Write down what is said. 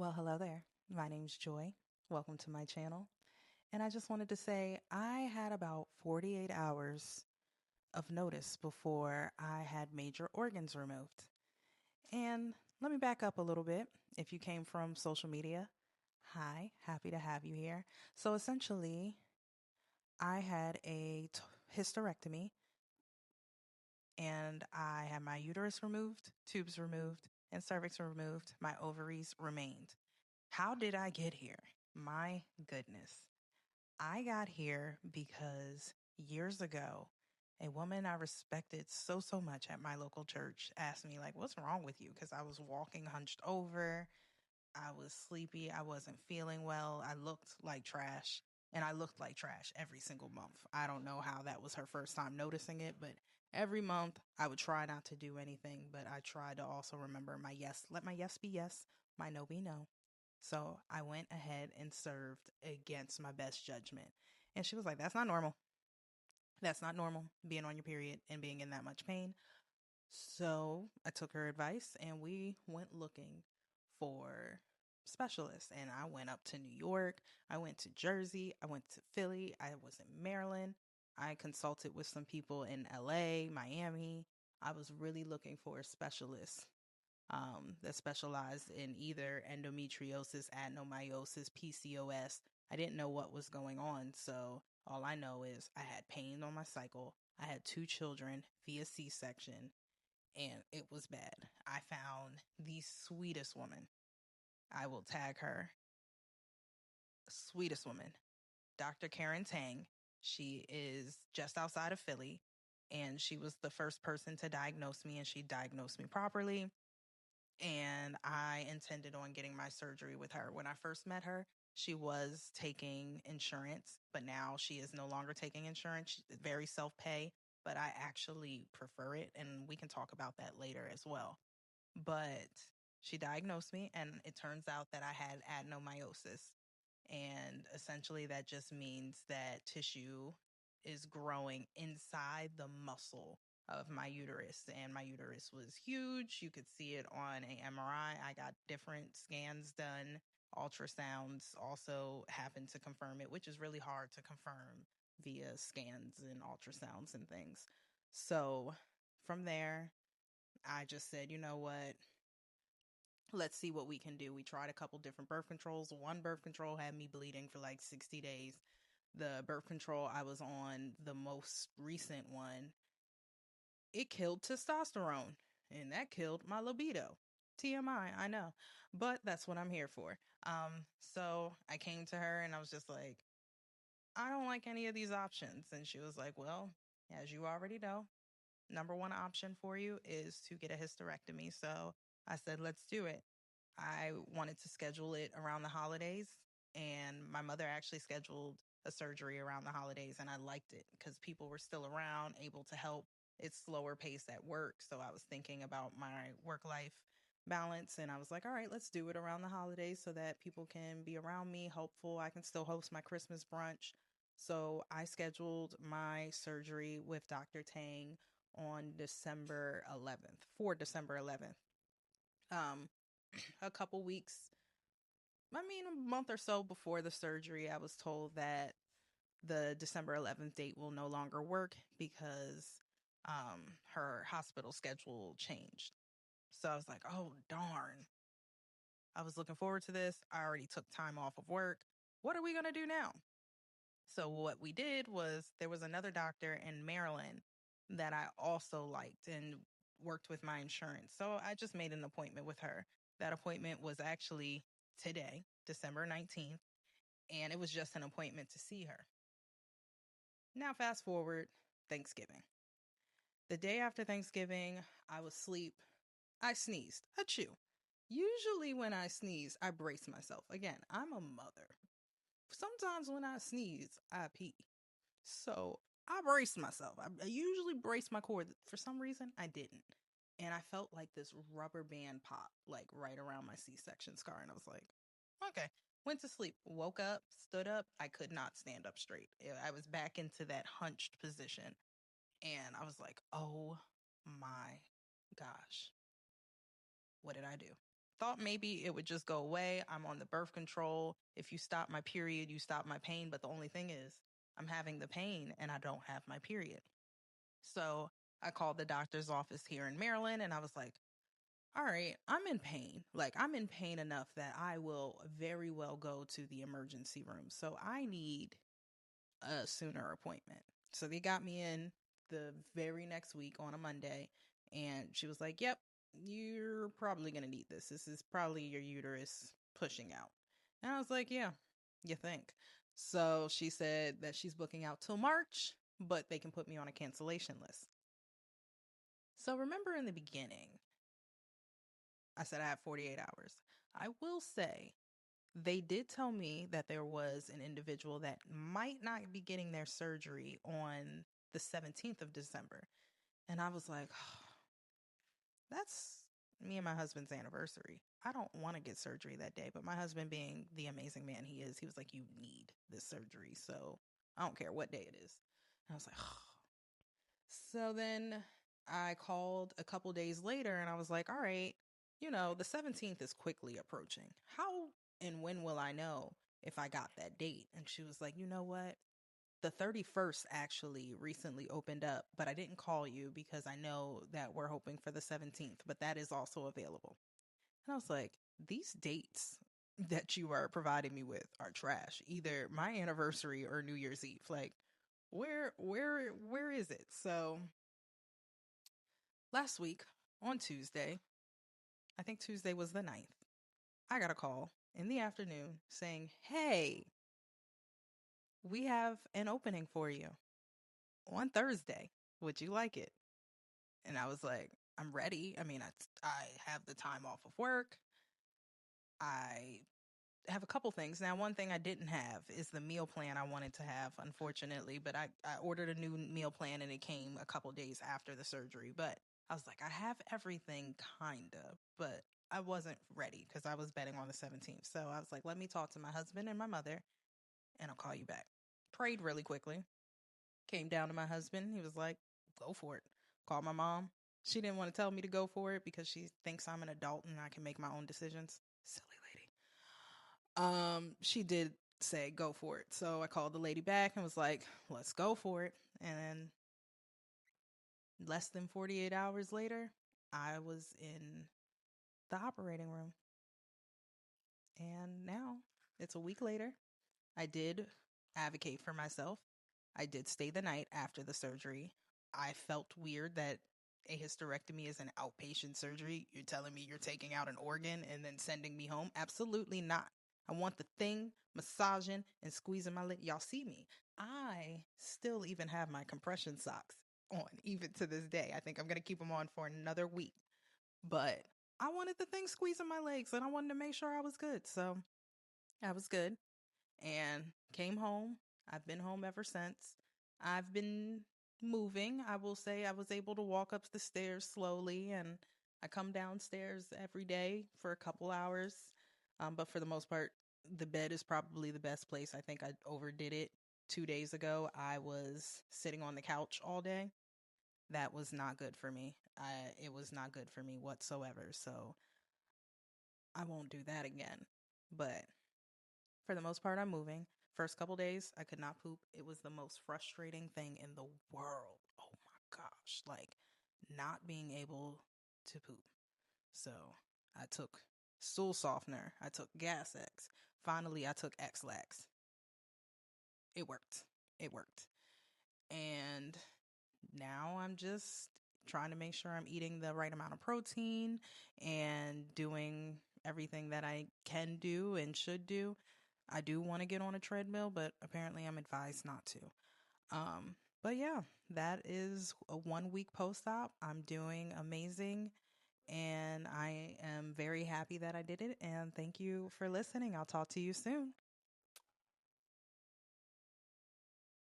Well, hello there. My name's Joy. Welcome to my channel. And I just wanted to say I had about 48 hours of notice before I had major organs removed. And let me back up a little bit. If you came from social media, hi, happy to have you here. So essentially, I had a hysterectomy and I had my uterus removed, tubes removed, and cervix removed. My ovaries remained. How did I get here? My goodness. I got here because years ago, a woman I respected so much at my local church asked me, like, what's wrong with you? Because I was walking hunched over. I was sleepy. I wasn't feeling well. I looked like trash. And I looked like trash every single month. I don't know how that was her first time noticing it, but every month I would try not to do anything, but I tried to also remember my yes. Let my yes be yes, my no be no. So I went ahead and served against my best judgment. And she was like, that's not normal. That's not normal being on your period and being in that much pain. So I took her advice and we went looking for specialists. And I went up to New York. I went to Jersey. I went to Philly. I was in Maryland. I consulted with some people in LA, Miami. I was really looking for a specialist that specialized in either endometriosis, adenomyosis, PCOS. I didn't know what was going on. So all I know is I had pain on my cycle. I had two children via C-section and it was bad. I found the sweetest woman. I will tag her. Sweetest woman, Dr. Karen Tang. She is just outside of Philly and she was the first person to diagnose me and she diagnosed me properly. And I intended on getting my surgery with her. When I first met her, she was taking insurance, but now she is no longer taking insurance. She's very self-pay, but I actually prefer it, and we can talk about that later as well. But she diagnosed me, and it turns out that I had adenomyosis. And essentially, that just means that tissue is growing inside the muscle of my uterus. And my uterus was huge. You could see it on a MRI. I got different scans done. Ultrasounds also happened to confirm it, which is really hard to confirm via scans and ultrasounds and things. So from there, I just said, you know what? Let's see what we can do. We tried a couple different birth controls. One birth control had me bleeding for like 60 days. The birth control I was on, the most recent one, it killed testosterone and that killed my libido. TMI, I know, but that's what I'm here for. So I came to her and I was just like, I don't like any of these options. And she was like, well, as you already know, number one option for you is to get a hysterectomy. So I said, let's do it. I wanted to schedule it around the holidays, and my mother actually scheduled a surgery around the holidays, and I liked it because people were still around, able to help. It's slower pace at work, so I was thinking about my work-life balance, and I was like, all right, let's do it around the holidays so that people can be around me, hopeful. I can still host my Christmas brunch. So I scheduled my surgery with Dr. Tang on December 11th, for December 11th. Um, a couple weeks, a month or so before the surgery, I was told that the December 11th date will no longer work because her hospital schedule changed. So I was like, oh, darn. I was looking forward to this. I already took time off of work. What are we going to do now? So what we did was there was another doctor in Maryland that I also liked and worked with my insurance. So I just made an appointment with her. That appointment was actually today, December 19th, and it was just an appointment to see her. Now fast forward, Thanksgiving. The day after Thanksgiving, I was asleep. I sneezed. Achoo. Usually when I sneeze, I brace myself. Again, I'm a mother. Sometimes when I sneeze, I pee. So I braced myself. I usually brace my core. For some reason, I didn't. And I felt like this rubber band pop, like right around my C-section scar. And I was like, okay. Went to sleep, woke up, stood up. I could not stand up straight. I was back into that hunched position. And I was like, oh my gosh, what did I do? thought maybe it would just go away. I'm on the birth control. If you stop my period, you stop my pain. But the only thing is, I'm having the pain and I don't have my period. So I called the doctor's office here in Maryland and I was like, all right, I'm in pain. Like, I'm in pain enough that I will very well go to the emergency room. So I need a sooner appointment. So they got me in the very next week on a Monday. And she was like, yep, you're probably going to need this. This is probably your uterus pushing out. And I was like, yeah, you think. So she said that she's booking out till March, but they can put me on a cancellation list. So remember in the beginning, I said I have 48 hours. I will say they did tell me that there was an individual that might not be getting their surgery on the 17th of December. And I was like, oh, that's me and my husband's anniversary. I don't want to get surgery that day. But my husband, being the amazing man he is, he was like, you need this surgery. So I don't care what day it is. And I was like, oh. So then I called a couple days later and I was like, all right, the 17th is quickly approaching. How and when will I know if I got that date? And she was like, you know what? The 31st actually recently opened up, but I didn't call you because I know that we're hoping for the 17th, but that is also available. And I was like, these dates that you are providing me with are trash. Either my anniversary or New Year's Eve. Like, where is it? So last week on Tuesday, I think Tuesday was the 9th, I got a call in the afternoon saying, hey, we have an opening for you on Thursday. Would you like it? And I was like, I'm ready. I mean, I have the time off of work. I have a couple things. Now, one thing I didn't have is the meal plan I wanted to have, unfortunately, but I ordered a new meal plan and it came a couple days after the surgery. But I was like, I have everything kind of, but I wasn't ready because I was betting on the 17th. So I was like, let me talk to my husband and my mother and I'll call you back. Prayed really quickly. Came down to my husband. He was like, go for it. Called my mom. She didn't want to tell me to go for it because she thinks I'm an adult and I can make my own decisions. Silly lady. She did say go for it. So I called the lady back and was like, let's go for it. And then less than 48 hours later, I was in the operating room. And now it's a week later. I did advocate for myself. I did stay the night after the surgery. I felt weird that a hysterectomy is an outpatient surgery. You're telling me you're taking out an organ and then sending me home? Absolutely not. I want the thing massaging and squeezing my leg. Y'all see me. I still even have my compression socks on, even to this day. I think I'm going to keep them on for another week. But I wanted the thing squeezing my legs and I wanted to make sure I was good. So I was good and came home. I've been home ever since. I've been moving. I will say I was able to walk up the stairs slowly and I come downstairs every day for a couple hours. But for the most part, the bed is probably the best place. I think I overdid it 2 days ago. I was sitting on the couch all day. That was not good for me. It was not good for me whatsoever. So I won't do that again. But for the most part, I'm moving. First couple days, I could not poop. It was the most frustrating thing in the world. Oh my gosh. Like, not being able to poop. So I took stool softener. I took Gas X. Finally, I took X-Lax. It worked. It worked. And now I'm just trying to make sure I'm eating the right amount of protein and doing everything that I can do and should do. I do want to get on a treadmill, but apparently I'm advised not to. But yeah, that is a 1 week post-op. I'm doing amazing and I am very happy that I did it. And thank you for listening. I'll talk to you soon.